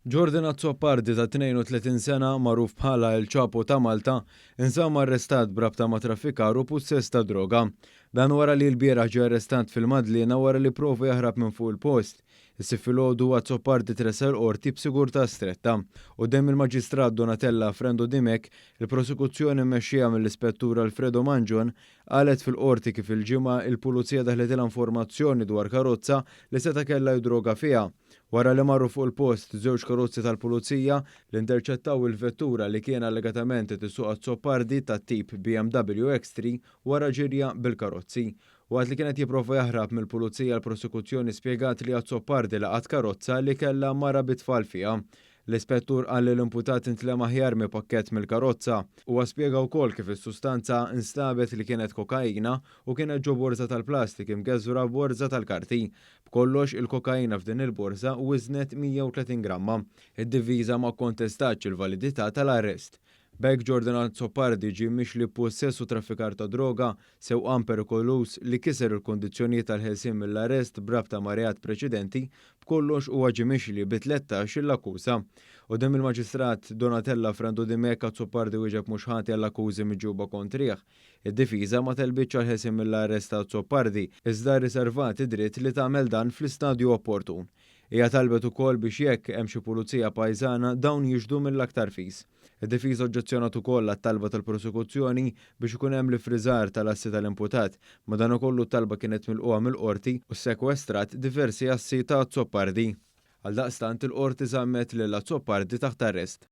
Jordan Azzopardi ta' 32 sena magħruf bħala El Chapo ta' Malta insam arrestat brabta ma' traffikar u possess ta' droga. Dan wara li l-bieraħ ġie arrestat fil-Madlina wara li prova jaħrab minn fuq il-post. Issib filgħodu Azzopardi tresel qorti b'sigurtà stretta. Quddiem il-Maġistrat Donatella Frendo Dimek, il-prosekuzzjoni mmexxija mill-Ispettur Alfredo Mangion qalet fil-qorti kif il-ġimgħa il-Pulizija daħletilha informazzjoni dwar karozza li seta' kellha jdroga fiha. Wara li marru fuq il-post żewġ karozzi tal-Pulizija li interċettaw il-vettura li kien allegatament tisuq Azzopardi tat-tip BMW X3 wara ġirja bil-karozzi. Waqt li kienet jipprova jaħrab mill-Pulizija l-prosekuzzjoni spjegat li Azzopardi laqat karozza li kellha mara bit-tfal fiha. L-ispettur qal li l-imputat intlem aħjar pakkett mill-karozza u spjega wkoll kif is-sustanza instabet li kienet kokaina u kienet ġo borza tal-plastik imgeżżura borza tal-karti. B'kollox il-kokaina f'din il-borza wiżnet 130 gramma. Id-diviża ma kontestax il-validità tal-arrest. B'hekk Jordan Azzopardi ġie mixli b'possess u traffikar ta' droga sewqan perikolus li kiser il-kondizzjonijiet tal-ħelsien mill-arrest brabta ma' reat preċedenti b'kollox huwa ġie mixli bi 13 l-akkuża. Quddiem il-Maġistrat Donatella Frendo Dimek Azzopardi wieġeb mhux ħati għall-akkużi miġġuba kontrih. Id-difiża ma telbitx għall-ħelsien mill-arrest ta' Azzopardi iżda rriservat id-dritt li tagħmel dan fl-istadju opportun. Hija talbet ukoll biex jekk hemm xi pulizija pajżana dawn jiġdu mill-aktar fis. Id-difiża oġġezzjonat ukoll għat-talba tal-prosekuzzjoni biex ikun hemm l-ifriżar tal-assi tal-imputat, madankollu t-talba kienet milquha mill-qorti u ssekwestrat diversi assi ta' Azzopardi. Għaldaqstant il-qorti żammet lil Azzopardi taħt arrest.